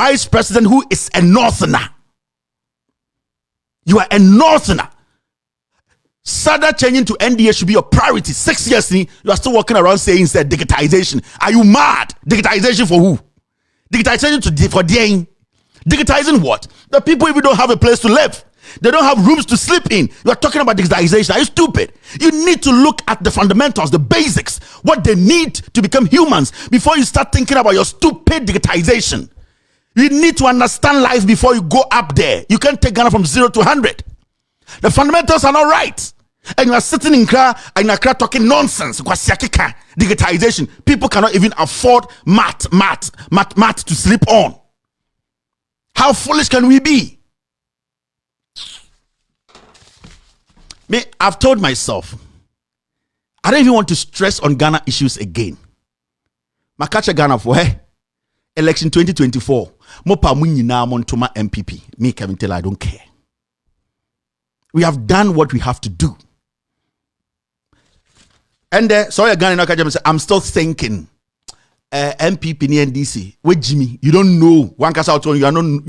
vice president who is a Northerner. You are a Northerner. SADA changing to NDA should be your priority. 6 years, you are still walking around saying digitization. Are you mad? Digitization for who? Digitization for them. Digitizing what? The people even don't have a place to live. They don't have rooms to sleep in. You are talking about digitization. Are you stupid? You need to look at the fundamentals, the basics, what they need to become humans before you start thinking about your stupid digitization. You need to understand life before you go up there. You can't take Ghana from 0 to 100. The fundamentals are not right. And you are sitting in Accra talking nonsense. Digitization. People cannot even afford math to sleep on. How foolish can we be? Me, I've told myself, I don't even want to stress on Ghana issues again. Makacha Ghana for election 2024. Mopa munyina montoma MPP. Me, Kevin Taylor, I don't care. We have done what we have to do. And sorry, Ghana, I'm still thinking. MPP and NDC. Wait, Jimmy, you don't know. One cast out you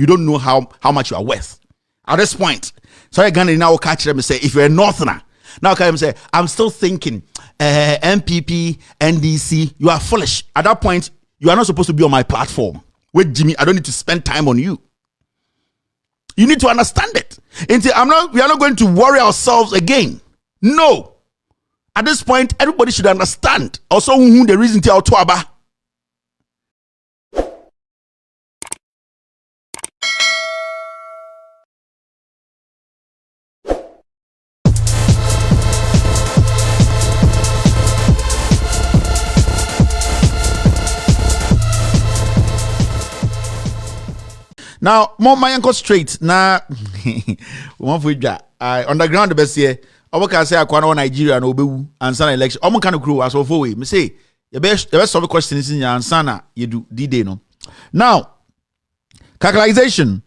don't know how much you are worth. At this point, sorry, Ghana now catch them and say, if you're a Northerner, now can say, I'm still thinking, MPP, NDC, you are foolish. At that point, you are not supposed to be on my platform. Wait, Jimmy, I don't need to spend time on you. You need to understand it. We are not going to worry ourselves again. No. At this point, everybody should understand. Also, who the reason to our tuaba. Now, more my uncle straight. Now, underground the best here. I can say I want Nigeria and Obewu and Sana election. I'm kind of crew as of way. Me say the best of the questions in your answer. You do D-Day no. Now, calculation.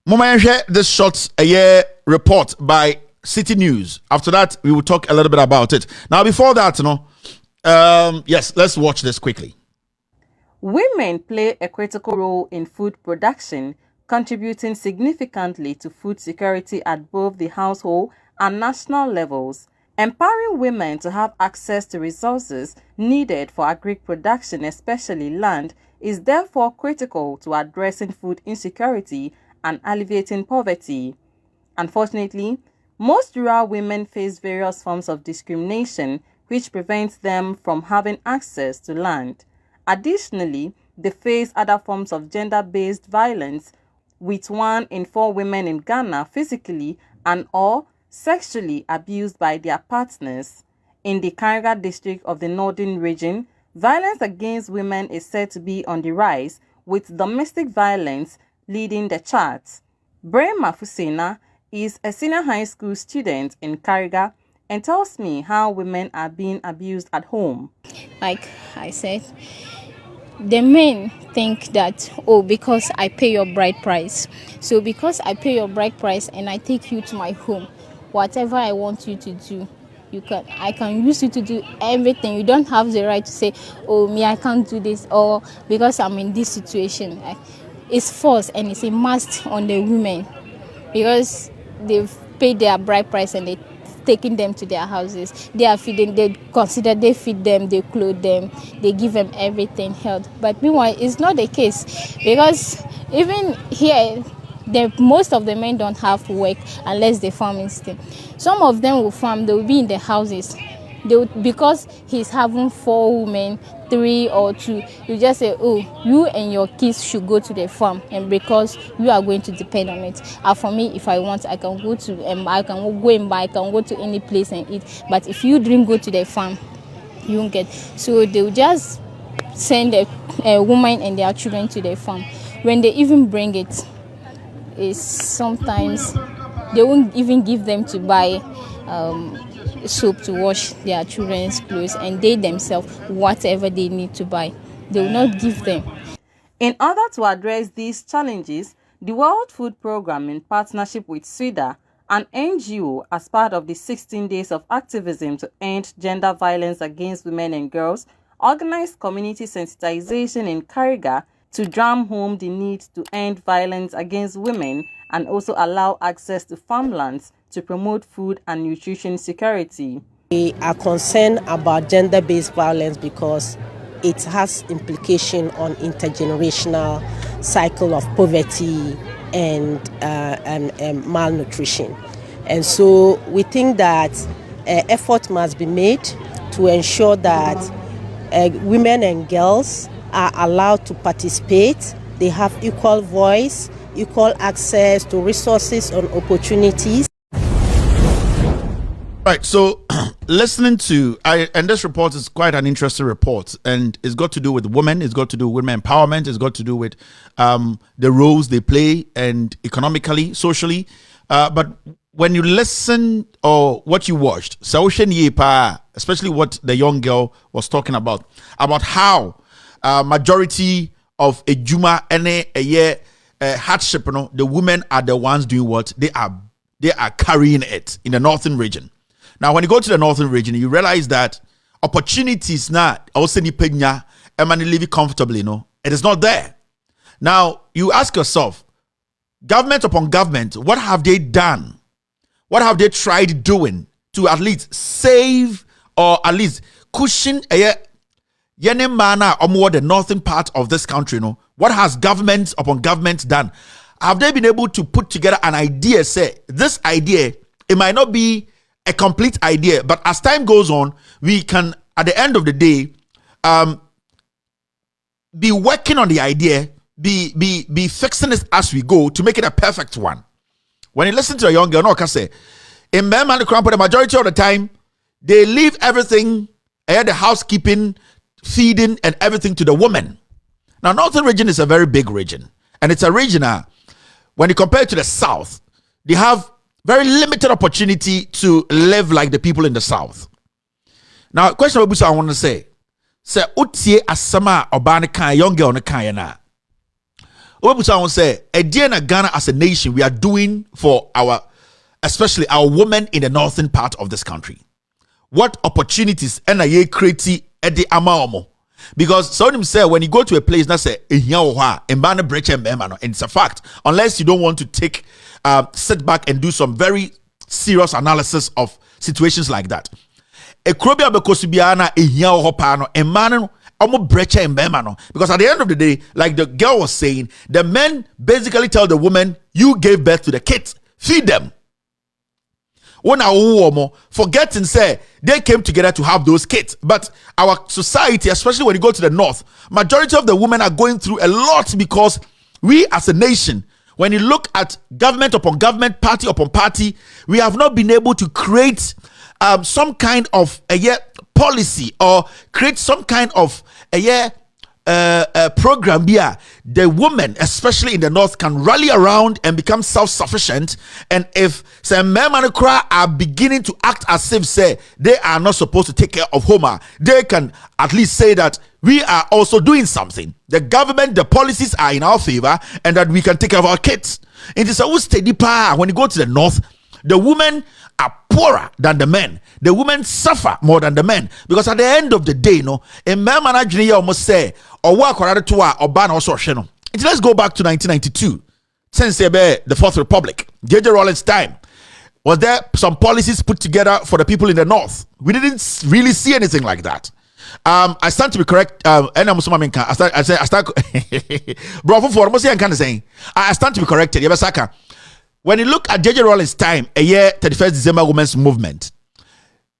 Mama share this short a year report by City News. After that, we will talk a little bit about it. Now, before that, yes, let's watch this quickly. Women play a critical role in food production, contributing significantly to food security at both the household and national levels. Empowering women to have access to resources needed for agric production, especially land, is therefore critical to addressing food insecurity and alleviating poverty. Unfortunately, most rural women face various forms of discrimination which prevents them from having access to land. Additionally, they face other forms of gender-based violence, with 1 in 4 women in Ghana physically and/or sexually abused by their partners. In the Kariga district of the northern region, violence against women is said to be on the rise, with domestic violence leading the charts. Brema Fusena is a senior high school student in Kariga and tells me how women are being abused at home. Like I said, the men think that, oh, because I pay your bride price. So because I pay your bride price and I take you to my home, whatever I want you to do, I can use you to do everything. You don't have the right to say, oh, me, I can't do this, or because I'm in this situation. It's forced and it's a must on the women because they've paid their bride price and they taking them to their houses. They are feeding, they feed them, they clothe them, they give them everything, health. But meanwhile, it's not the case because even here, most of the men don't have work unless they farm instead. Some of them will farm, they will be in the houses. Because he's having 4 women, 3 or 2, you just say, oh, you and your kids should go to the farm, and because you are going to depend on it. For me, if I want, I can go to I can go and buy, I can go to any place and eat. But if you didn't go to the farm, you won't get. So they will just send a woman and their children to the farm. When they even bring it, is sometimes they won't even give them to buy soap to wash their children's clothes, and they themselves, whatever they need to buy, they will not give them. In order to address these challenges, the World Food Programme, in partnership with SADA, an NGO, as part of the 16 days of activism to end gender violence against women and girls, organized community sensitization in Kariga to drum home the need to end violence against women and also allow access to farmlands to promote food and nutrition security. We are concerned about gender-based violence because it has implication on intergenerational cycle of poverty and malnutrition. And so we think that effort must be made to ensure that women and girls are allowed to participate. They have equal voice, equal access to resources and opportunities. Right, so listening to, and this report is quite an interesting report, and it's got to do with women, it's got to do with women empowerment, it's got to do with the roles they play and economically, socially. But when you listen or what you watched, especially what the young girl was talking about how majority of a Juma and a year hardship, the women are the ones doing what? They are carrying it in the northern region. Now, when you go to the northern region, you realize that opportunities now also need penya and live comfortably. It is not there. Now, you ask yourself, government upon government, what have they done? What have they tried doing to at least save or at least cushion the northern part of this country? What has government upon government done? Have they been able to put together an idea? Say, this idea, it might not be a complete idea, but as time goes on, we can, at the end of the day, be working on the idea, be fixing it as we go to make it a perfect one. When you listen to a young girl, no, I can say, in Burma, the majority of the time, they leave everything, the housekeeping, feeding, and everything to the woman. Now, northern region is a very big region, and it's a region when you compare it to the south, they have very limited opportunity to live like the people in the south. Now, question about I want to say utie asama obane kan young girl ne kan na. Obusa I want to say Ghana as a nation we are doing for especially our women in the northern part of this country. What opportunities and ye create at the amaomo? Because some say when you go to a place that say and it's a fact, unless you don't want to take sit back and do some very serious analysis of situations like that. Because at the end of the day, like the girl was saying, the men basically tell the woman, you gave birth to the kids, feed them. Forgetting say they came together to have those kids. But our society, especially when you go to the north, majority of the women are going through a lot because we as a nation, when you look at government upon government, party upon party, we have not been able to create some kind of policy or create some kind of program here. The women, especially in the north, can rally around and become self-sufficient. And if some men are beginning to act as if say they are not supposed to take care of home, they can at least say that we are also doing something. The government, the policies are in our favor, and that we can take care of our kids. It is a steady power. When you go to the north, the women are poorer than the men. The women suffer more than the men, because at the end of the day, a man manager almost say or work or ban also. Let's go back to 1992, since the Fourth Republic, J.J. Rawlings' time. Was there some policies put together for the people in the north? We didn't really see anything like that. I stand to be correct. I stand to be corrected. When you look at J.J. Rawlings' time, a year 31st December Women's Movement,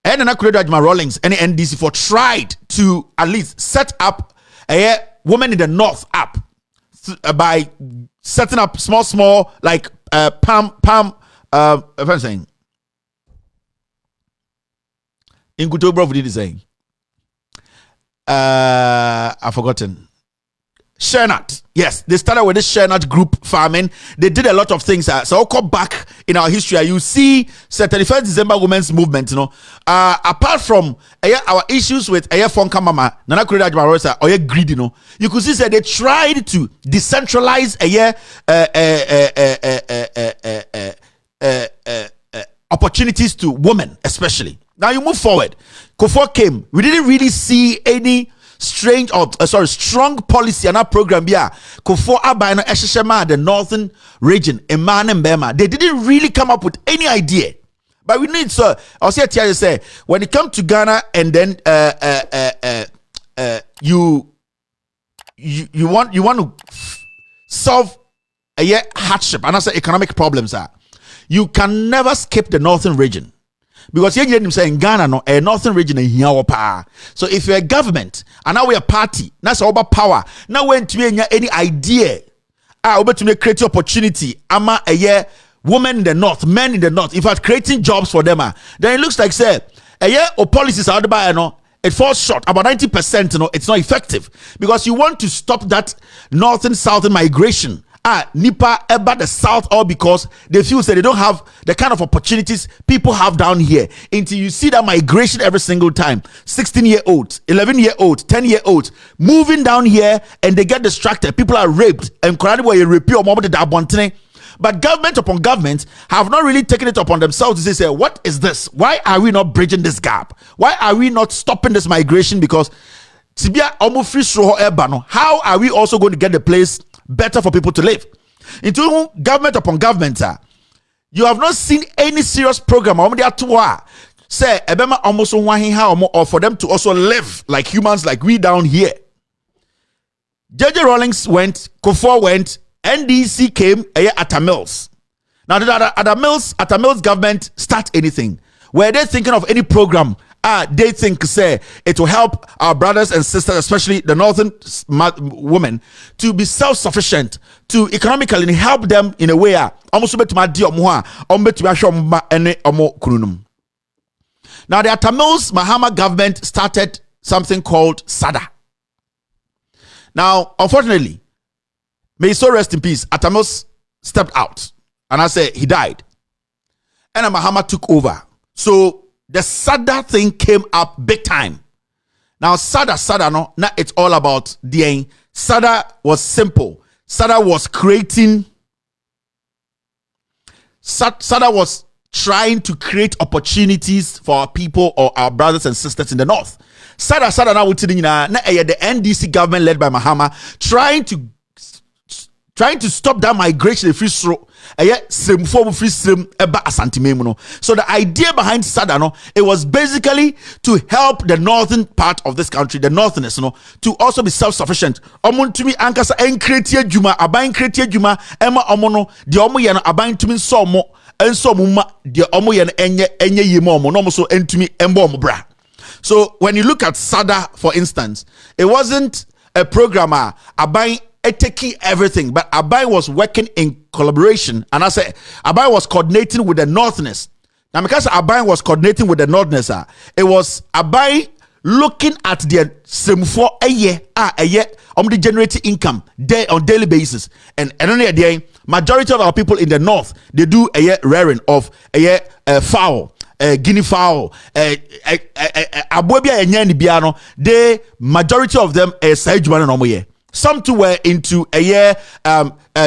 and nanaakuffoaddo Rawlings and NDC tried to at least set up a women in the north up by setting up small like if I'm saying in Gutobro did saying I've forgotten. Shenat. Yes, they started with this Shenat group farming. They did a lot of things. So I'll come back in our history. You see, 31st December Women's Movement, apart from our issues with Fonka Mama, nanaakuffoaddo Marosa, or greedy, you could see that they tried to decentralize opportunities to women, especially. Now you move forward. Kufuor came. We didn't really see any strong policy and a program here for abino esheshema the northern region in man and Bema. They didn't really come up with any idea. But we need, so I'll say when it comes to Ghana and then you want to solve a hardship and also economic problems you can never skip the northern region. Because you hear him saying Ghana no a northern region in here. So if you're a government and now we're a party, that's all about power. Now when to be any idea, to make create opportunity, ama a year women in the north, men in the north, in fact creating jobs for them, then it looks like say a year or policies out by it falls short about 90%. It's not effective because you want to stop that northern southern migration. Nipa about the south, all because they feel that they don't have the kind of opportunities people have down here. Until you see that migration every single time, 16-year-olds, 11-year-olds, 10-year-olds moving down here and they get distracted. People are raped and but government upon government have not really taken it upon themselves to say, what is this? Why are we not bridging this gap? Why are we not stopping this migration? Because how are we also going to get the place better for people to live? Into government upon government, you have not seen any serious program or say or for them to also live like humans like we down here. JJ Rawlings went, Kufuor went, NDC came at a Mills. Now at a Mills government start anything. Were they thinking of any program? They think say it will help our brothers and sisters, especially the northern women, to be self-sufficient, to economically help them in a way. Now the Tamils Mahama government started something called SADA. Now, unfortunately, may he so rest in peace, Atamils stepped out and I say he died. And Mahama took over. So the SADA thing came up big time. Now SADA no, now it's all about the SADA was simple. SADA was creating SADA was trying to create opportunities for our people or our brothers and sisters in the north. SADA now the NDC government led by Mahama trying to stop that migration free throw. So the idea behind SADA it was basically to help the northern part of this country, the northerners, to also be self-sufficient. Omuntumi ankasa enkretie juma, aban kretie juma, ema omono, de omo ye no aban tumi somo, enso muma, de omo ye no enye yemo omo, no so entumi embo omo bra. So when you look at SADA, for instance, it wasn't a programmer, aban taking everything, but Abai was working in collaboration, and I say Abai was coordinating with the northerners. Now, because Abai was coordinating with the northerners, it was Abai looking at their same for a year, the generating income on daily basis, and only a day, majority of our people in the north they do a year rearing of a year fowl. Guinea fowl, Abuebia and Biano, the majority of them are Sajuan and Omoye. Some too were into a year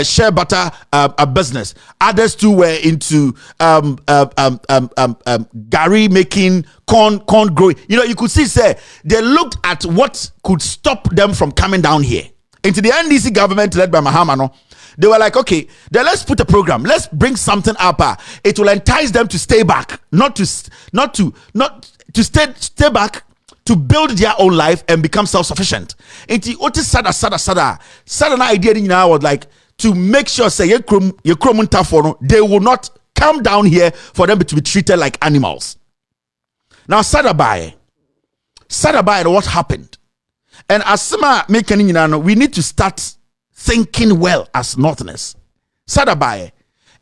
share butter business. Others too were into gari making, corn growing. You could see say they looked at what could stop them from coming down here. Into the NDC government led by Mahama, they were like, okay, then let's put a program. Let's bring something up. It will entice them to stay back, not to stay back, to build their own life and become self-sufficient. And SADA idea now was like to make sure say they will not come down here for them to be treated like animals. Now SADA by what happened, and as Sima making we need to start thinking well as northerners. SADA by,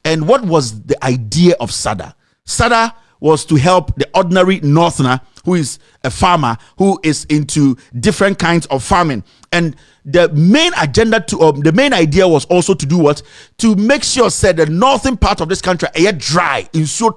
and what was the idea of SADA? SADA was to help the ordinary northerner who is a farmer, who is into different kinds of farming. And the main agenda the main idea was also to do what? To make sure said the northern part of this country are dry, in so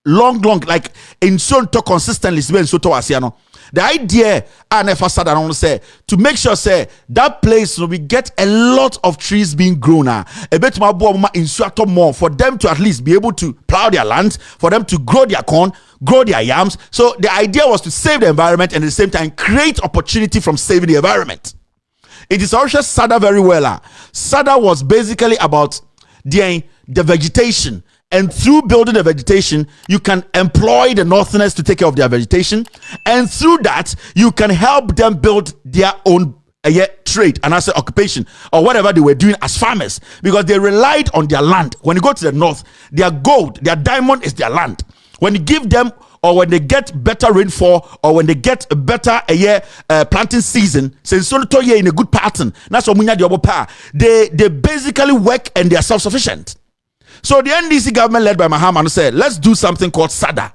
long, like in so consistently, in so asiano. The idea, and if I said I want to say, to make sure say that place we get a lot of trees being grown a bit more for them to at least be able to plow their land, for them to grow their corn, grow their yams. So the idea was to save the environment and at the same time create opportunity from saving the environment. It is also SADA very well. SADA was basically about the vegetation. And through building the vegetation, you can employ the Northerners to take care of their vegetation. And through that, you can help them build their own trade and as occupation or whatever they were doing as farmers, because they relied on their land. When you go to the north, their gold, their diamond is their land. When you give them, or when they get better rainfall, or when they get a better planting season, since in a good pattern, that's what they basically work and they are self-sufficient. So the NDC government led by Mahama said, let's do something called SADA.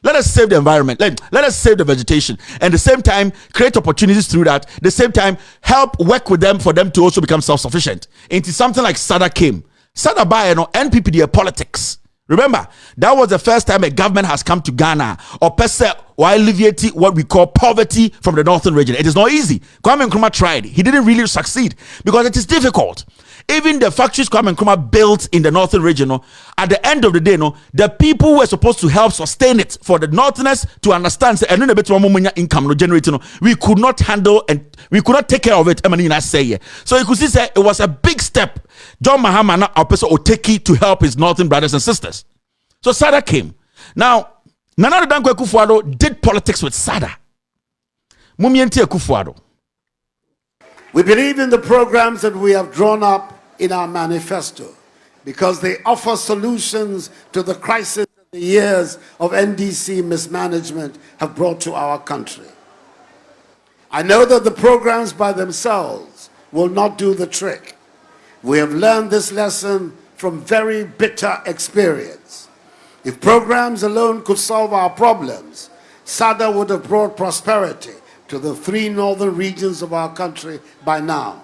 Let us save the environment. Let us save the vegetation. And at the same time, create opportunities through that. At the same time, help work with them for them to also become self-sufficient. Into something like SADA came. SADA by NPP, their politics. Remember, that was the first time a government has come to Ghana or per se or alleviate what we call poverty from the northern region. It is not easy. Kwame Nkrumah tried. He didn't really succeed because it is difficult. Even the factories Kwame Nkrumah built in the northern region, at the end of the day, the people who were supposed to help sustain it for the northerners to understand, say, and a bit more income generating, we could not handle and we could not take care of it. So you could see, say, it was a big step. John Mahama our person Oteki to help his northern brothers and sisters. So SADA came. Now, nanaakuffoaddo did politics with SADA. Akuffoaddo. We believe in the programs that we have drawn up in our manifesto because they offer solutions to the crisis that the years of NDC mismanagement have brought to our country. I know that the programs by themselves will not do the trick. We have learned this lesson from very bitter experience. If programs alone could solve our problems, SADA would have brought prosperity to the 3 northern regions of our country by now,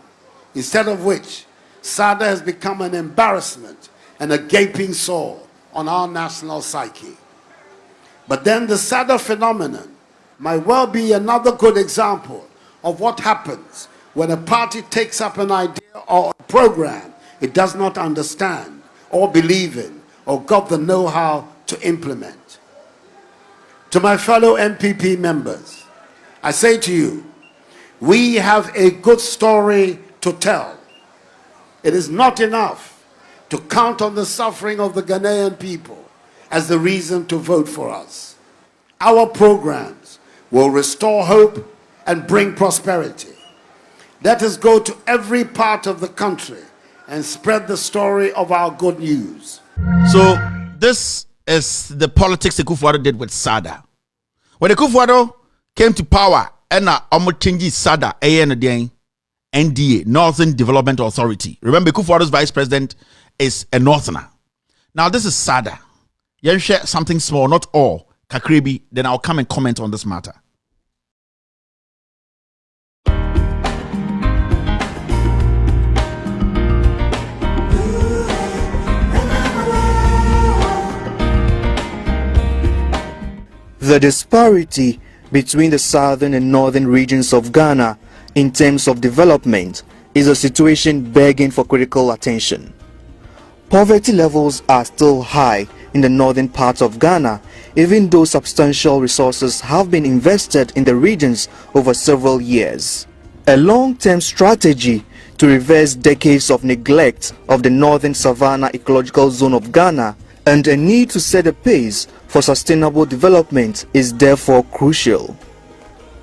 instead of which SADA has become an embarrassment and a gaping sore on our national psyche. But then the SADA phenomenon might well be another good example of what happens when a party takes up an idea or a program it does not understand or believe in or got the know-how to implement. To my fellow MPP members, I say to you, we have a good story to tell. It is not enough to count on the suffering of the Ghanaian people as the reason to vote for us. Our programs will restore hope and bring prosperity. Let us go to every part of the country and spread the story of our good news. So this is the politics Akuffoaddo did with SADA. When Akuffoaddo came to power, and change SADA, NDA, Northern Development Authority. Remember, Akuffoaddo's vice president is a northerner. Now, this is SADA. You share something small, not all. Kakrebi, then I'll come and comment on this matter. The disparity between the southern and northern regions of Ghana in terms of development is a situation begging for critical attention. Poverty levels are still high in the northern part of Ghana, even though substantial resources have been invested in the regions over several years. A long-term strategy to reverse decades of neglect of the northern savanna ecological zone of Ghana and a need to set a pace for sustainable development is therefore crucial.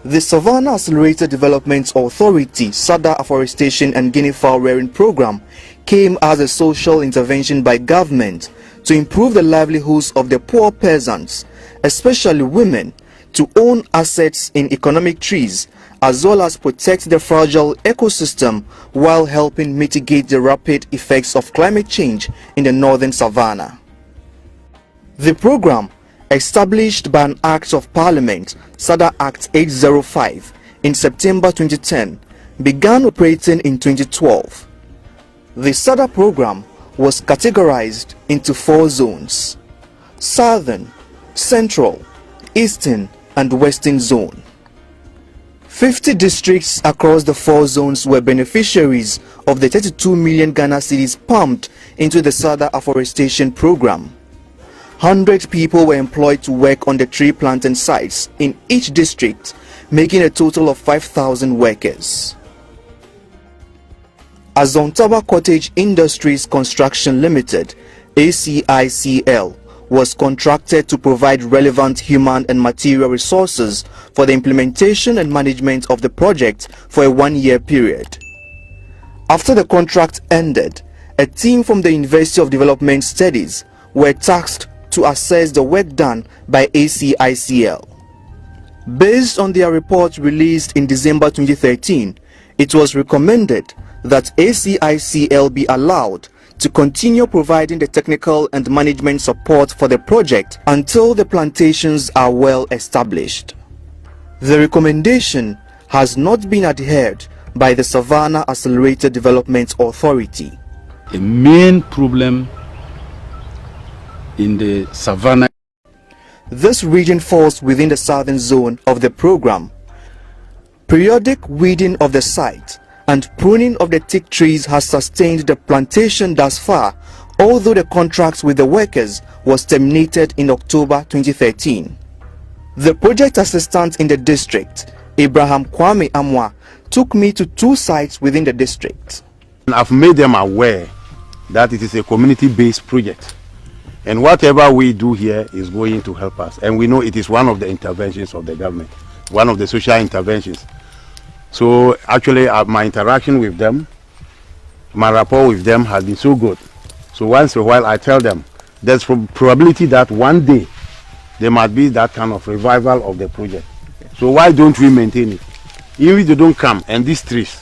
The Savannah Accelerated Development Authority SADA Afforestation and Guinea Fowl Rearing Program came as a social intervention by government to improve the livelihoods of the poor peasants, especially women, to own assets in economic trees, as well as protect the fragile ecosystem while helping mitigate the rapid effects of climate change in the northern savanna. The program, established by an Act of Parliament, SADA Act 805, in September 2010, began operating in 2012. The SADA program was categorized into 4 zones: Southern, Central, Eastern, and Western Zone. 50 districts across the 4 zones were beneficiaries of the 32 million Ghana cedis pumped into the SADA Afforestation program. 100 people were employed to work on the tree planting sites in each district, making a total of 5,000 workers. Azontaba Cottage Industries Construction Limited, ACICL, was contracted to provide relevant human and material resources for the implementation and management of the project for a 1-year period. After the contract ended, a team from the University of Development Studies were tasked to assess the work done by ACICL. Based on their report released in December 2013, it was recommended that ACICL be allowed to continue providing the technical and management support for the project until the plantations are well established. The recommendation has not been adhered by the Savannah Accelerated Development Authority. A main problem in the Savannah. This region falls within the southern zone of the program. Periodic weeding of the site and pruning of the thick trees has sustained the plantation thus far, although the contract with the workers was terminated in October 2013. The project assistant in the district, Abraham Kwame Amwa, took me to 2 sites within the district. I've made them aware that it is a community-based project, and whatever we do here is going to help us, and we know it is one of the interventions of the government, one of the social interventions. So actually my interaction with them, my rapport with them has been so good. So once in a while I tell them there's probability that one day there might be that kind of revival of the project. So why don't we maintain it? Even if they don't come and these trees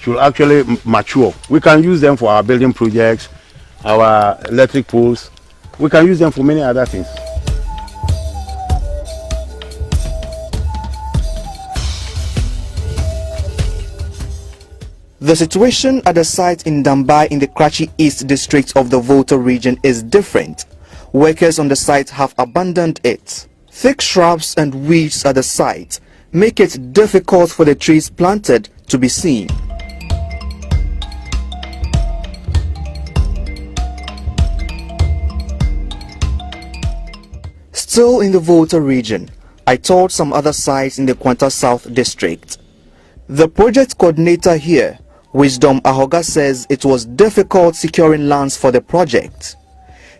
should actually mature, we can use them for our building projects, our electric poles. We can use them for many other things. The situation at the site in Dambai in the Karachi East district of the Volta region is different. Workers on the site have abandoned it. Thick shrubs and weeds at the site make it difficult for the trees planted to be seen. Still in the Volta region, I toured some other sites in the Kwanta South district. The project coordinator here, Wisdom Ahoga, says it was difficult securing lands for the project.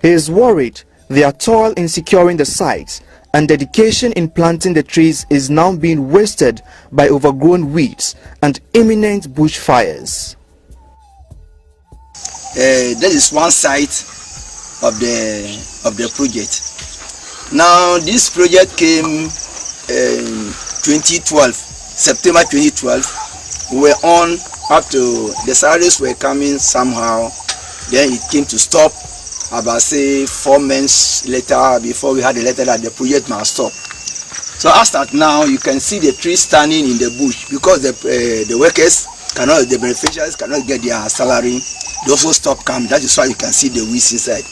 He is worried their toil in securing the sites and dedication in planting the trees is now being wasted by overgrown weeds and imminent bushfires. That is one site of the project. Now this project came in 2012, September 2012. We were on up to the salaries were coming somehow, then it came to stop about say 4 months later before we had a letter that the project must stop. So as at now you can see the trees standing in the bush because the workers cannot, the beneficiaries cannot get their salary. They also stop coming. That is why you can see the weeds inside.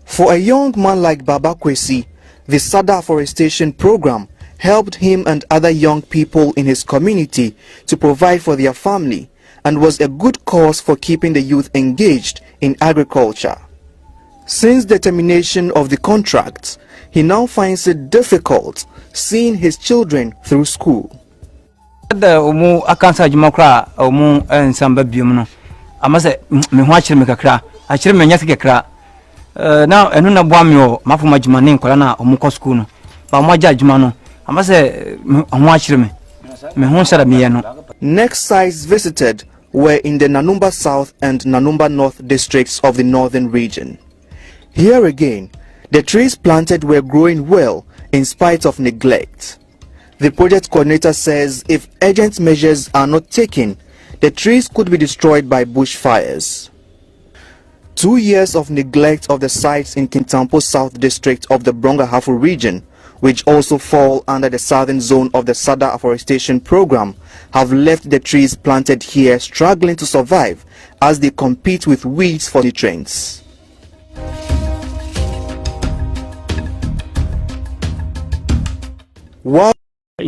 For a young man like Baba Kwesi, the SADA Afforestation program helped him and other young people in his community to provide for their family and was a good cause for keeping the youth engaged in agriculture. Since the termination of the contract, he now finds it difficult seeing his children through school. Now enuna bwamyo mafuma jumane nkola na omuko school no ba moja jumano amase ho achireme me ho sara miyeno. Next sites visited were in the Nanumba South and Nanumba North districts of the northern region. Here again, the trees planted were growing well in spite of neglect. The project coordinator says if urgent measures are not taken, the trees could be destroyed by bushfires. 2 years of neglect of the sites in Kintampo South district of the Brongahafo region, which also fall under the southern zone of the SADA Afforestation program, have left the trees planted here struggling to survive as they compete with weeds for nutrients. While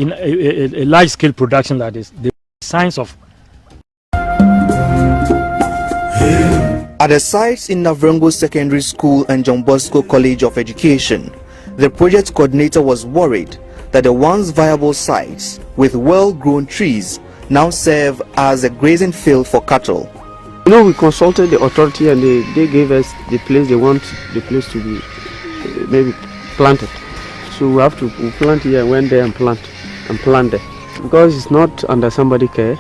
in a large-scale production like this, the signs of. At the sites in Navrongo Secondary School and John Bosco College of Education, the project coordinator was worried that the once viable sites with well-grown trees now serve as a grazing field for cattle. You know, we consulted the authority and they gave us the place they want the place to be maybe planted. So we have to plant here, went there and plant there. Because it's not under somebody's care,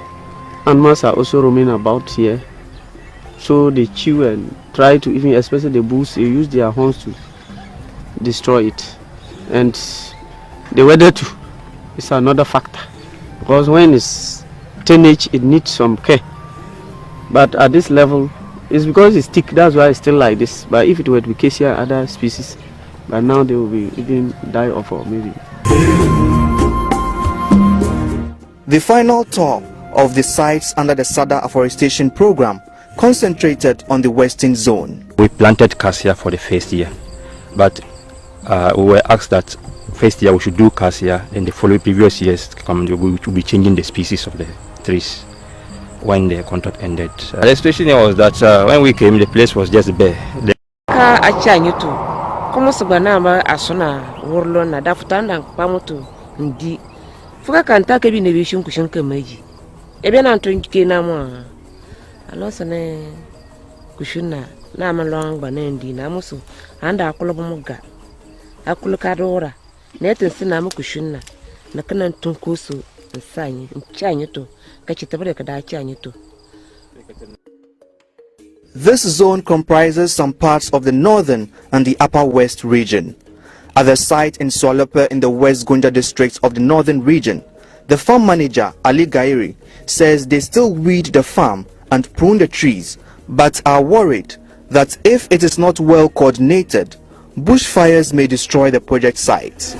animals are also roaming about here. So they chew and try to, even especially the bulls, they use their horns to destroy it. And the weather too is another factor. Because when it's teenage, it needs some care. But at this level, it's because it's thick, that's why it's still like this. But if it were to be Acacia, other species, by now they will be even die off or maybe. The final tour of the sites under the SADA Afforestation program concentrated on the western zone. We planted cassia for the first year, but we were asked that first year we should do cassia, and the following previous years we will be changing the species of the trees when the contract ended. The situation was that when we came, the place was just bare. Alosane kushuna na malong banendi na musu anda akolobomuga akulukadora nete sina mu kushuna na kana tunkusu nsanyi nchanyeto kachitabre kada chanyeto. This zone comprises some parts of the northern and the upper west region. At the site in Swalope in the West Gunja district of the northern region, the farm manager Ali Gairi says they still weed the farm and prune the trees, but are worried that if it is not well coordinated, bushfires may destroy the project site.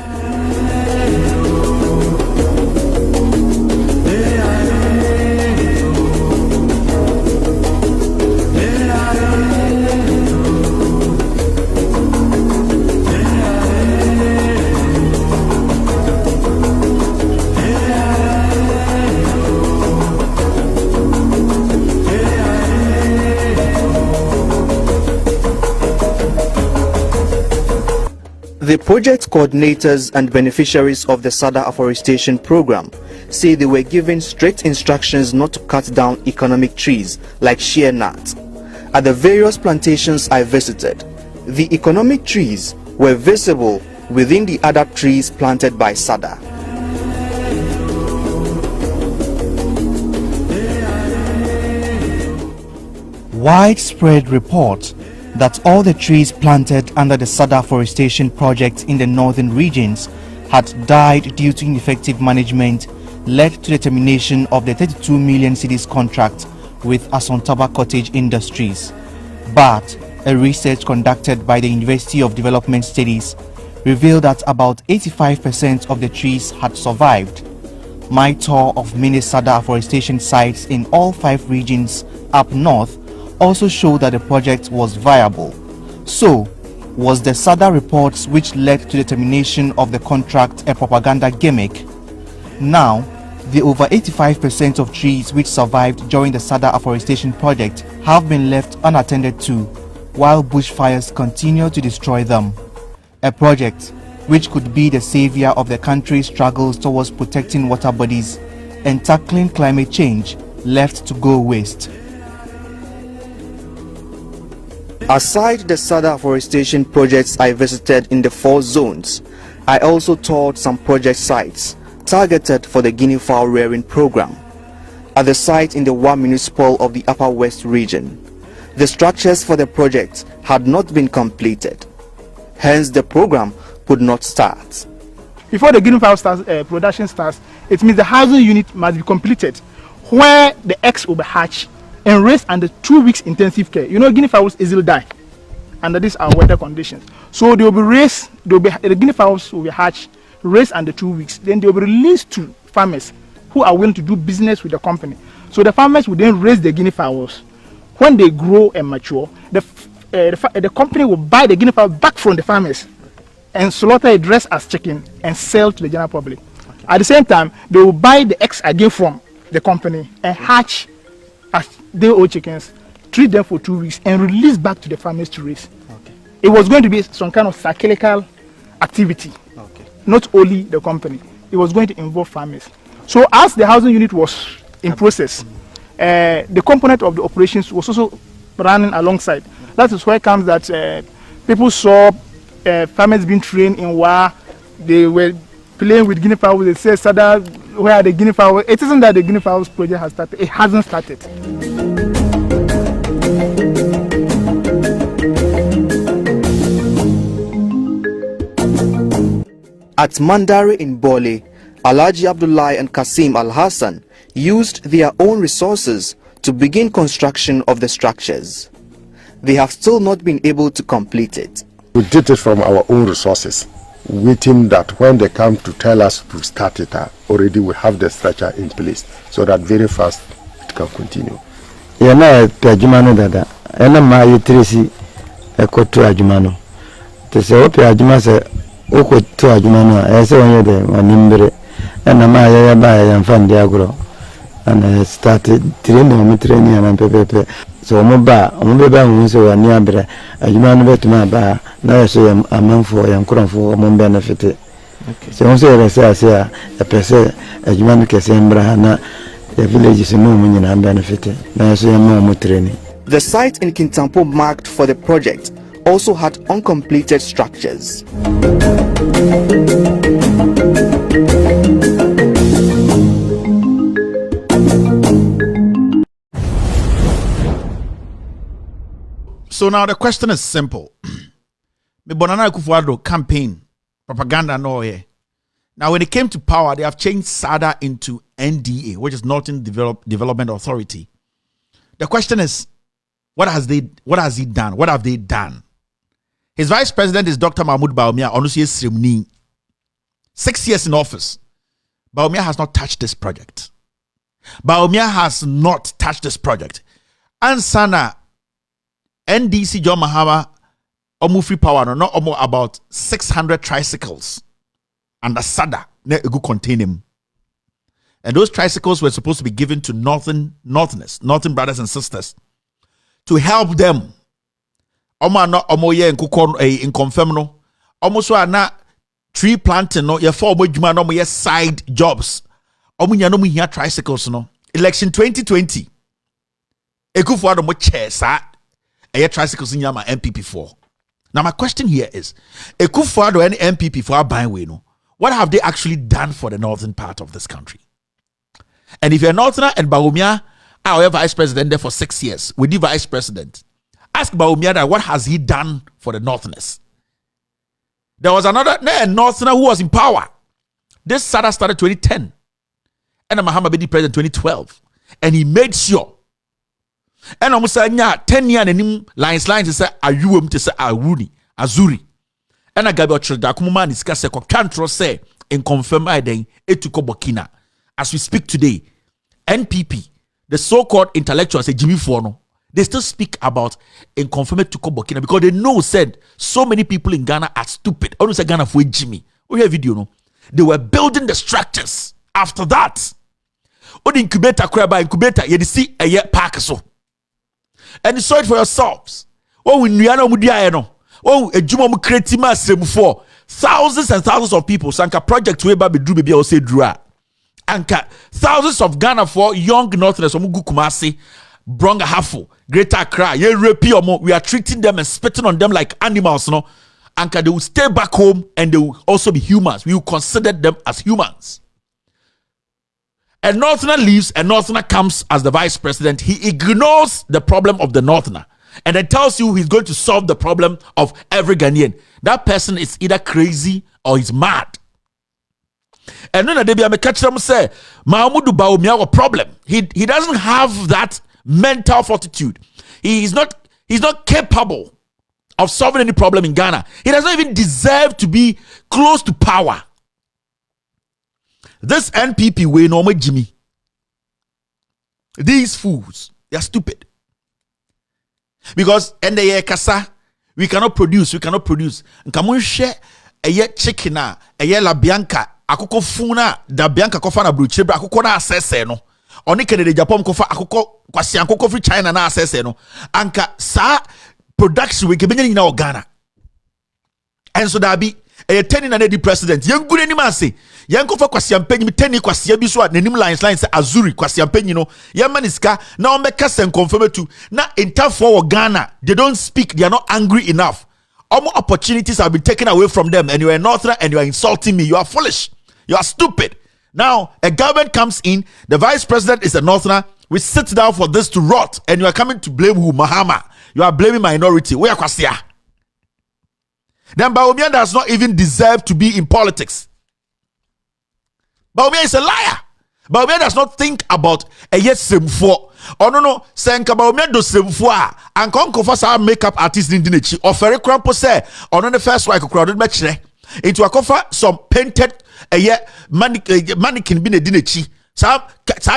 The project coordinators and beneficiaries of the SADA Afforestation program say they were given strict instructions not to cut down economic trees like shea nut. At the various plantations I visited, the economic trees were visible within the other trees planted by SADA. Widespread reports that all the trees planted under the SADA Afforestation project in the northern regions had died due to ineffective management led to the termination of the 32 million cedis contract with Asantaba Cottage Industries. But a research conducted by the University of Development Studies revealed that about 85% of the trees had survived. My tour of many SADA afforestation sites in all 5 regions up north also showed that the project was viable. So, was the SADA reports which led to the termination of the contract a propaganda gimmick? Now, the over 85% of trees which survived during the SADA afforestation project have been left unattended to, while bushfires continue to destroy them. A project which could be the savior of the country's struggles towards protecting water bodies and tackling climate change left to go waste. Aside the SADA afforestation projects I visited in the 4 zones, I also toured some project sites targeted for the guinea fowl rearing program. At the site in the Wa municipal of the Upper West region, the structures for the project had not been completed. Hence, the program could not start. Before the guinea fowl production starts, it means the housing unit must be completed, where the eggs will be hatched and raised under 2 weeks intensive care. You know, guinea fowls easily die under these weather conditions. So they will be raised, the guinea fowls will be hatched, raised under 2 weeks. Then they will be released to farmers who are willing to do business with the company. So the farmers will then raise the guinea fowls. When they grow and mature, the company will buy the guinea fowl back from the farmers and slaughter it dressed as chicken and sell to the general public. At the same time, they will buy the eggs again from the company and hatch as day-old chickens, treat them for 2 weeks, and release back to the farmers to raise. Okay. It was going to be some kind of cyclical activity, not only the company. It was going to involve farmers. So as the housing unit was in process, the component of the operations was also running alongside. That is where it comes that people saw farmers being trained in war. They were playing with guinea fowls. They say, SADA, where are the guinea fowls? It isn't that the guinea fowls project has started. It hasn't started. At Mandari in Bole, Alhaji Abdullahi and Kasim Al-Hassan used their own resources to begin construction of the structures. They have still not been able to complete it. We did it from our own resources, waiting that when they come to tell us to start it, already we have the structure in place, so that very fast it can continue. Yana Pajumano Dada, and my utility a cotu Ajumano. To say, Opi Ajumasa, Oko to Ajumano, I say one year, Manimbre, and a Maya by and Fan Diagro. And I started training and Pepe. So Moba, Muso, and Yabra, Ajumano to my bar, now I say a month for young Kron for Mon benefit. So I say, a person, Ajumano Casembra, the village is no meaning and benefited. Now I say more training. The site in Kintampo marked for the project also had uncompleted structures. So now the question is simple. The nanaakuffoaddo campaign, propaganda no here. Now when it came to power, they have changed SADA into NDA, which is Northern Development Authority. The question is, what has he done? What have they done? His vice president is Dr. Nɛws Bawumia. 6 years in office. Bawumia has not touched this project. And Sana NDC John Mahama free power no about 600 tricycles under SADA go contain him. And those tricycles were supposed to be given to northern brothers and sisters to help them. In confirm no. Almost na tree planting no ye for no ye side jobs. No here tricycles no. Election 2020. Akuffoaddo mo chair sa tricycles in Yama MPP4. Now my question here is, Akuffoaddo and MPP4 buying we no. What have they actually done for the northern part of this country? And if you're northerner and Bawumia, our vice president there for 6 years, with the vice president, ask Bawumia that what has he done for the northerners? There was another northerner who was in power. This SADA started 2010. And Mahama Bedi president 2012. And he made sure. And almost 10 years and lines to say Ayuum to say Azuri. And I got da kumuma ni sika se ko twantro say in confirm aden etuko Burkina. As we speak today, NPP, the so-called intellectuals, Jimmy Fono, they still speak about in confirm to Burkina because they know said so many people in Ghana are stupid. I don't say Ghana for Jimmy. We have video no. They were building the structures. After that, on the incubator you see a year park so. And you saw it for yourselves. Oh, we no. Oh, a juma create for thousands and thousands of people. Sanka project we be do baby say dra. Anka thousands of Ghana for young northerners omugu Kumasi, Bronga Hafo, Greater Accra, ye repi omo. We are treating them and spitting on them like animals, no. Anka they will stay back home and they will also be humans. We will consider them as humans. A northerner leaves, a northerner comes as the vice president. He ignores the problem of the northerner and then tells you he's going to solve the problem of every Ghanaian. That person is either crazy or he's mad. And then they be a catch them say, Nɛws Bawumia a problem. He doesn't have that mental fortitude. He's not capable of solving any problem in Ghana. He doesn't even deserve to be close to power. This NPP way no more Jimmy. These fools, they are stupid. Because in the year kasa, we cannot produce. Nkamun share a year chicken a year la bianca akoko funa da Bianca kofa na bruchebra akoko na asese no oni Kennedy Japan kofa akoko kwasi akoko free China na asese no anka sa production we kebenya nyina o Ghana enso da bi e teni na the president yengure ni mase yenkofa kwasi ampanyi teni kwasi bi so nanim lines say azuri kwasi ampanyi no yemaniska na ombeka sen confirm to na interfo o Ghana they don't speak, they are not angry enough. All more opportunities have been taken away from them, and you are a northerner and you are insulting me. You are foolish. You are stupid. Now, a government comes in, the vice president is a northerner. We sit down for this to rot, and you are coming to blame who? Mahama. You are blaming minority. Where Kwasia? Then Bawumia does not even deserve to be in politics. Bawumia is a liar. Bawumia does not think about a yes for. Oh no, senka Bawumia do semfo and konko sa makeup artist in dinechi offer crampo say on the first wife crowded match into a cover some painted mannequin bin a dinechi sa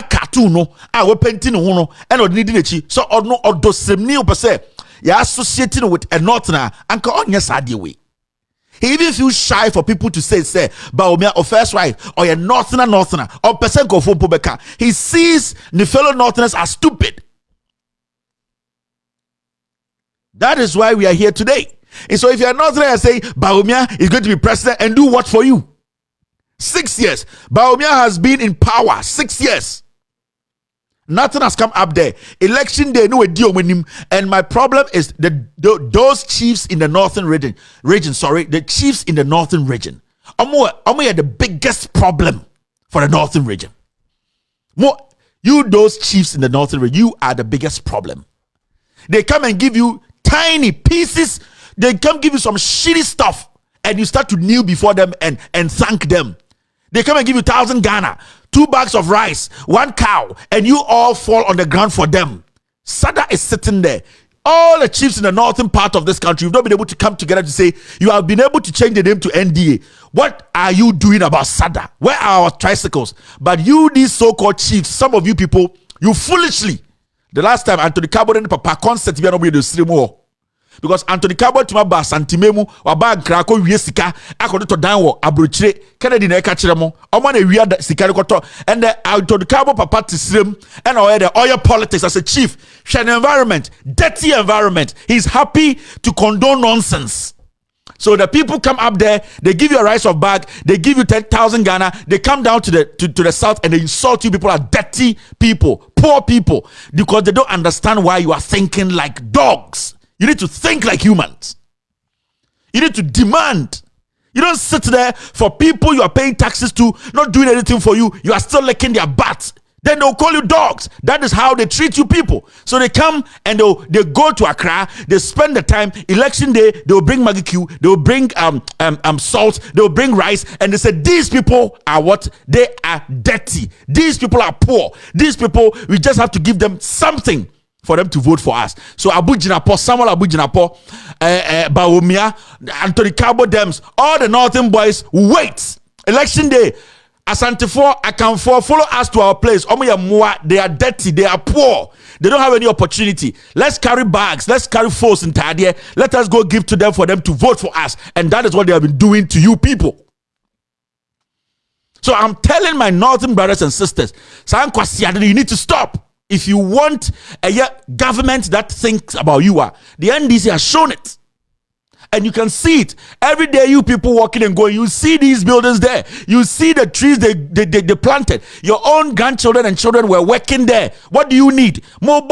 cartoon no we painting no and on dinechi so or no or do semni per se you associating with a northerner and on your side way. He even feels shy for people to say Bawumia or first wife or a northerner or person go for Pobeka. He sees the fellow northerners as stupid. That is why we are here today. And so if you are northerner and say Bawumia is going to be president and do what for you? 6 years. Bawumia has been in power 6 years. Nothing has come up there. Election day, no deal with him. And my problem is those chiefs in the northern region. The chiefs in the northern region. Are the biggest problem for the northern region. Those chiefs in the northern region, you are the biggest problem. They come and give you tiny pieces. They come give you some shitty stuff, and you start to kneel before them and thank them. They come and give you 1,000 Ghana, 2 bags of rice, 1 cow, and you all fall on the ground for them. SADA is sitting there. All the chiefs in the northern part of this country, you've not been able to come together to say, you have been able to change the name to NDA. What are you doing about SADA? Where are our tricycles? But you, these so-called chiefs, some of you people, you foolishly, the last time Anthony Cabo and Papa concert, we are not going to stream more. Because Anthony Cabo to my bar Santimemu or bag Krako Yesika, I could to down Abruche, Kennedy Nekachiramo, or money we had Sikarikoto, and the Anthony Cabo Papa to stream, and all the oil politics as a chief, an environment, dirty environment. He's happy to condone nonsense. So the people come up there, they give you a rice of bag, they give you 10,000 Ghana, they come down to the south and they insult you. People are dirty people, poor people, because they don't understand why you are thinking like dogs. You need to think like humans. You need to demand. You don't sit there for people you are paying taxes to, not doing anything for you. You are still licking their butts. Then they'll call you dogs. That is how they treat you people. So they come and they go to Accra. They spend the time. Election day, they will bring Maggie Q. They will bring salt. They will bring rice. And they say, these people are what? They are dirty. These people are poor. These people, we just have to give them something for them to vote for us. So Abu Jinapo, Samuel Abu Jinapo, Bawumia, Anthony Cabo Dems, all the northern boys wait. Election day, Ashantehene, Akanfo, follow us to our place. They are dirty, they are poor. They don't have any opportunity. Let's carry bags, let's carry force in Thę. Let us go give to them for them to vote for us. And that is what they have been doing to you people. So I'm telling my northern brothers and sisters, you need to stop. If you want a government that thinks about you, the NDC has shown it. And you can see it. Every day you people walking and going, you see these buildings there. You see the trees they planted. Your own grandchildren and children were working there. What do you need? What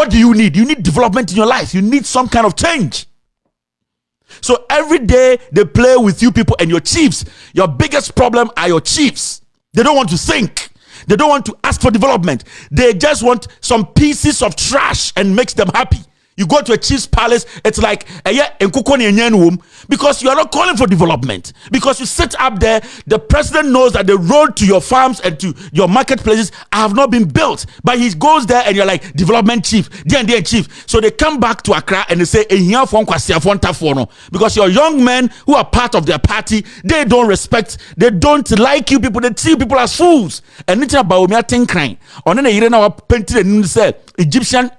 do you need? You need development in your life. You need some kind of change. So every day they play with you people and your chiefs. Your biggest problem are your chiefs. They don't want to think. They don't want to ask for development. They just want some pieces of trash and makes them happy. You go to a chief's palace, it's like because you are not calling for development. Because you sit up there, the president knows that the road to your farms and to your marketplaces have not been built. But he goes there and you're like, development chief, D&D chief. So they come back to Accra and they say, because your young men who are part of their party, they don't respect, they don't like you people, they see you people as fools. And it's about me think crying. On the painted and say Egyptian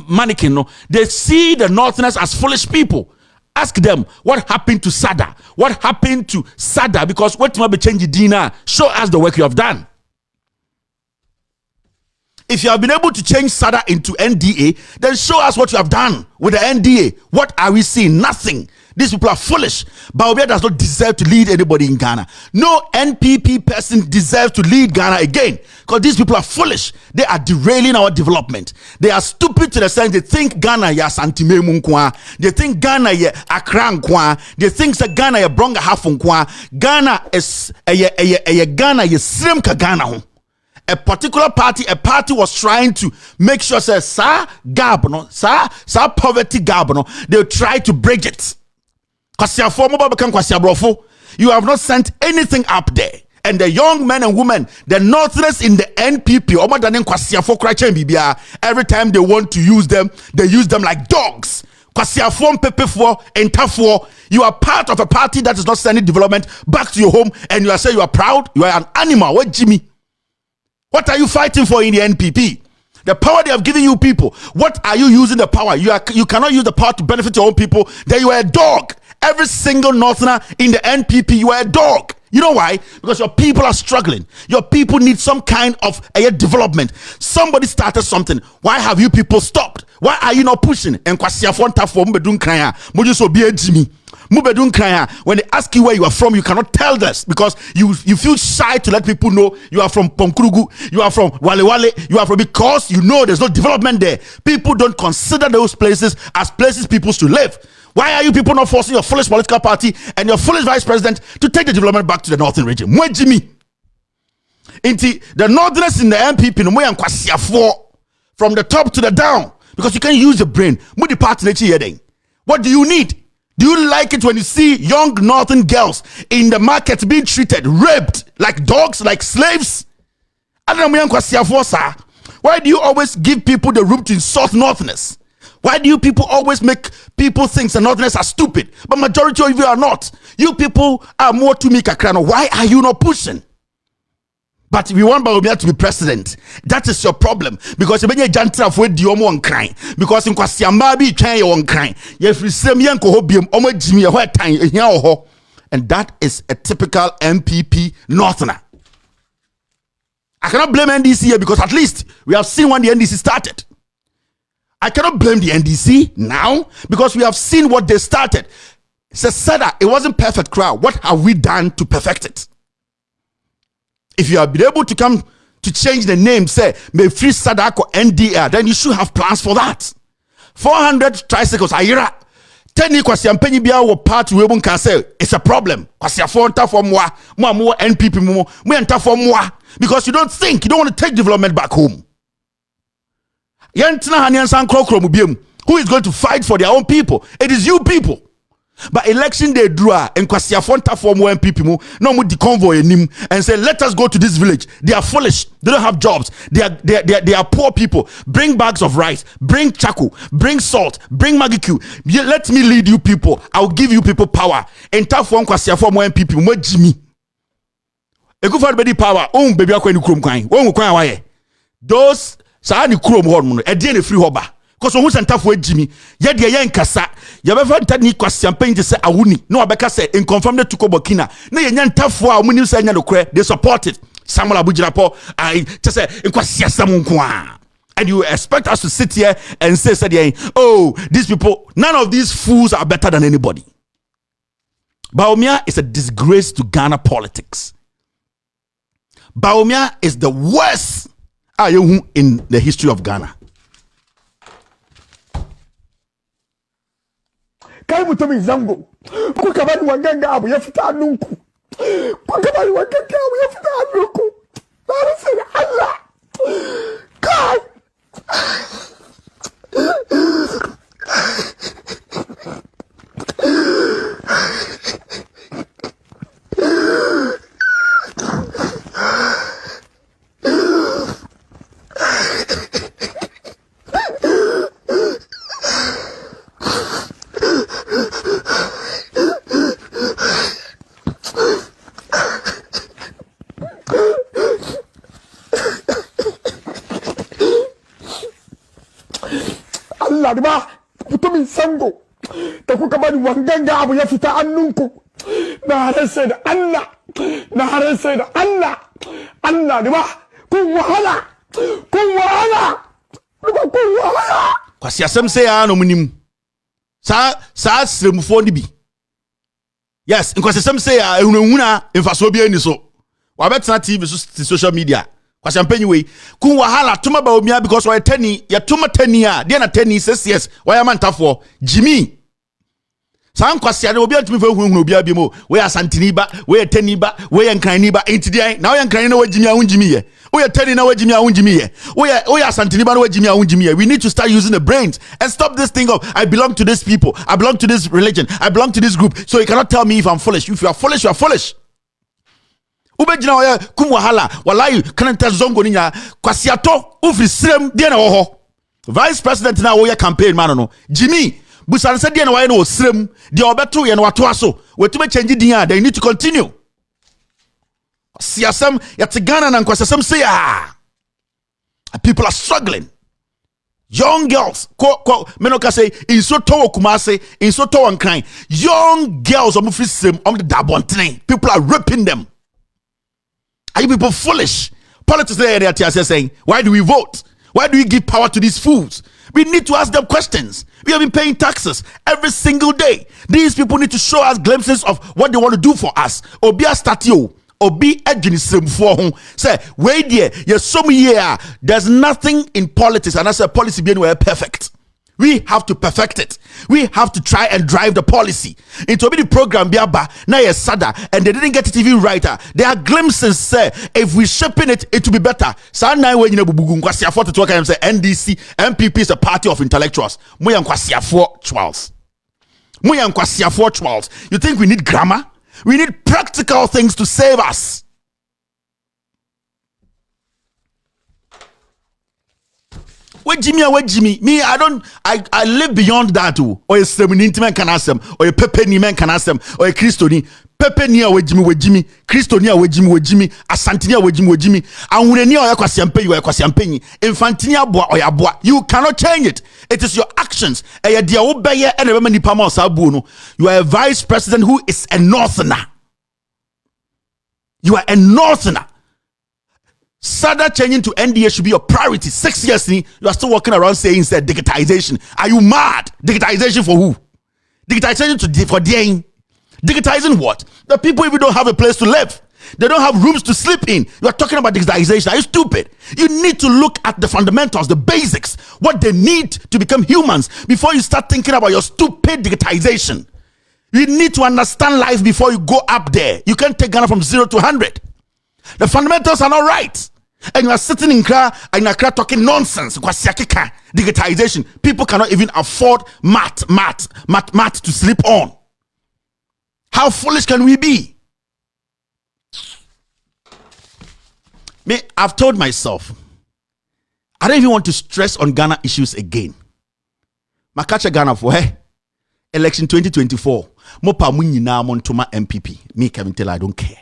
mannequin, no, they see the northerners as foolish people. Ask them what happened to SADA. What happened to SADA? Because what might be changing Dina? Show us the work you have done. If you have been able to change SADA into NDA, then show us what you have done with the NDA. What are we seeing? Nothing. These people are foolish. Bawumia does not deserve to lead anybody in Ghana. No NPP person deserves to lead Ghana again, because these people are foolish. They are derailing our development. They are stupid to the sense they think Ghana ya Ashantehene nkwa. They think Ghana ya Accra nkwa. They think that Ghana ya Bronga half nkwa. Ghana is Ghana ya slim ka Ghana ho. A particular party was trying to make sure say sa gap no sa poverty gap no, they try to bridge it. You have not sent anything up there. And the young men and women, the Northerners in the NPP, every time they want to use them, they use them like dogs. You are part of a party that is not sending development back to your home, and you are saying you are proud. You are an animal. What, Jimmy? What are you fighting for in the NPP? The power they have given you people. What are you using the power? You cannot use the power to benefit your own people. Then you are a dog. Every single Northerner in the NPP, you are a dog. You know why? Because your people are struggling. Your people need some kind of a development. Somebody started something. Why have you people stopped? Why are you not pushing? And when they ask you where you are from, you cannot tell this because you feel shy to let people know you are from Pomkrugu, you are from Wale, you are from, because you know there's no development there. People don't consider those places as places people should live. Why are you people not forcing your foolish political party and your foolish vice president to take the development back to the northern region? Jimmy, the northerners in the MPP from the top to the down, because you can't use the brain. What do you need? Do you like it when you see young northern girls in the market being treated, raped like dogs, like slaves? Why do you always give people the room to insult northerners? Why do you people always make people think the northerners are stupid? But majority of you are not. You people are more to me kakrano. Why are you not pushing? But we want Bawumia to be president. That is your problem. Because you benye jantra for di omo on crying. Because in kwasiamba bi twan ye on crying. Ye free sem ye nko ho biem omo jimi ye ho etan ehia ho. And that is a typical MPP northerner. I cannot blame NDC here because at least we have seen when the NDC started. I cannot blame the NDC now because we have seen what they started. SADA, it wasn't perfect crowd. What have we done to perfect it? If you have been able to come to change the name, say, may free SADA or NDR, then you should have plans for that. 400 tricycles, ayira. 10 kwasiampenyi bia wo party we can say it's a problem. Kwasiafo nta for moi, mo NPP mo enta for moi, because you don't want to take development back home. Who is going to fight for their own people? It is you people. But election day drew and kwasiafonta for more people no more the convoy and say let us go to this village. They are foolish. They don't have jobs. They are poor people. Bring bags of rice. Bring charcoal. Bring salt. Bring Maggi Q. Let me lead you people. I'll give you people power. And tough one kwasiafo more people more Jimmy. Ekufa bedi power. Baby akwa ni krom kwan. Kwan waye. Those sa ni krom ho no. E dey free hoba. Because who sent for Jimmy, yet the young cassa, you ever technique was champagne to say Awuni, no Abeka say, in confirm the Tuko Burkina. No, you're tough for when you say they support it. Samuel Abujapo, I just say, in Kwasiasamunkwa. And you expect us to sit here and say, oh, these people, none of these fools are better than anybody. Bawumia is a disgrace to Ghana politics. Bawumia is the worst in the history of Ghana. Kai mutumin zango ku kabani wanganga abu ya fita hannunku ku kabani wanganga abu ya fita hannunku na rasa da Allah kai Allah ba mutumin sango Taku kabani wanganga abu ya fita annunku. Na harese da Allah. Na harese da Allah. Allah ni ba ku wahala. Ku wahala. Ku wahala. Kwasi asem se ya no munim. Sa sremfo ni bi. Yes, kwasi asem se ya ehunahuna mfaso bi ani so. Wa betena TV so social media. Kwasi ampanyi we ku wahala tuma Bawumia because wa tani ya tuma tani a de na tani says yes wa ya mantafo Jimmy. San kwasi ade obi antumi fa hunhunu obi abimo we Ashantehene ba we tani ba we nkran ba entidian na we nkran na wa Jimmy a Jimmy ye we tani na wa Jimmy a Jimmy ye we Ashantehene ba na wa Jimmy a Jimmy ye. We need to start using the brains and stop this thing of I belong to this people, I belong to this religion, I belong to this group, so you cannot tell me if I'm foolish. If you are foolish, you are foolish. Ubejina wa kum wahala wallahi kananta zongo ninya kwasiato ufri srem de na wo ho vice president na wo ya campaign man no Jimmy busan se de na wa no srem de obeto ye na wato aso wetume change din ya they need to continue siasam ya tigana na kwasasam say people are struggling. Young girls menoka say in so to Kumase in so to Nkran, young girls on free srem on the dabontene, people are raping them. Are you people foolish? Politics are saying, why do we vote? Why do we give power to these fools? We need to ask them questions. We have been paying taxes every single day. These people need to show us glimpses of what they want to do for us. Obi a statue, Obi Edgenism for whom say, wait there, you're some year. There's nothing in politics, and I say policy being perfect. We have to perfect it. We have to try and drive the policy. Into the program biaba na yes SADA, and they didn't get it even right. There are glimpses say if we shaping it will be better. Sa na we nyina bubugu nkwasiafo to talk and say NDC MPP is a party of intellectuals. Moya nkwasiafo Charles. Moya nkwasiafo Charles. You think we need grammar? We need practical things to save us. Where Jimmy, me, I live beyond that too. Or a Seminity man can ask them, or a Pepeni man can ask them, or a Christoni, Pepenia with Jimmy, Christonia with Jimmy, Ashantehene with Jimmy, and when you are Quasiampe, Infantinia boa or Yaboa, you cannot change it. It is your actions. A dear Obey and a many Pama Sabuno. You are a vice president who is a Northerner. You are a Northerner. SADA changing to NDA should be your priority. 6 years, you are still walking around saying said digitization. Are you mad? Digitization for who? Digitization for the digitizing what? The people even don't have a place to live. They don't have rooms to sleep in. You are talking about digitization. Are you stupid? You need to look at the fundamentals, the basics, what they need to become humans before you start thinking about your stupid digitization. You need to understand life before you go up there. You can't take Ghana from 0 to 100. The fundamentals are not right. And you are sitting in Accra talking nonsense. Digitization. People cannot even afford math to sleep on. How foolish can we be? Me, I've told myself, I don't even want to stress on Ghana issues again. Makacha Ghana for election 2024. Mopa munyina montoma MPP. Me, Kevin Taylor, I don't care.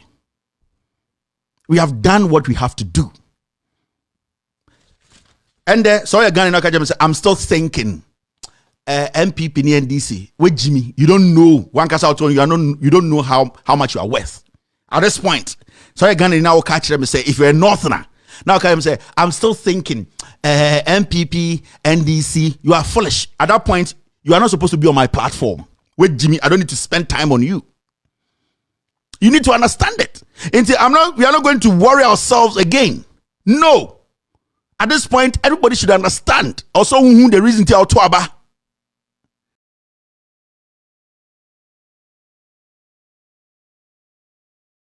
We have done what we have to do. And sorry, I'm still thinking. MPP and NDC with Jimmy, you don't know one cast out you don't know how much you are worth at this point. Sorry, again, now catch them and say if you're a Northerner, now can say I'm still thinking MPP, NDC, you are foolish. At that point, you are not supposed to be on my platform with Jimmy. I don't need to spend time on you. You need to understand it. We are not going to worry ourselves again. No. At this point, everybody should understand. Also, who the reason to Aba.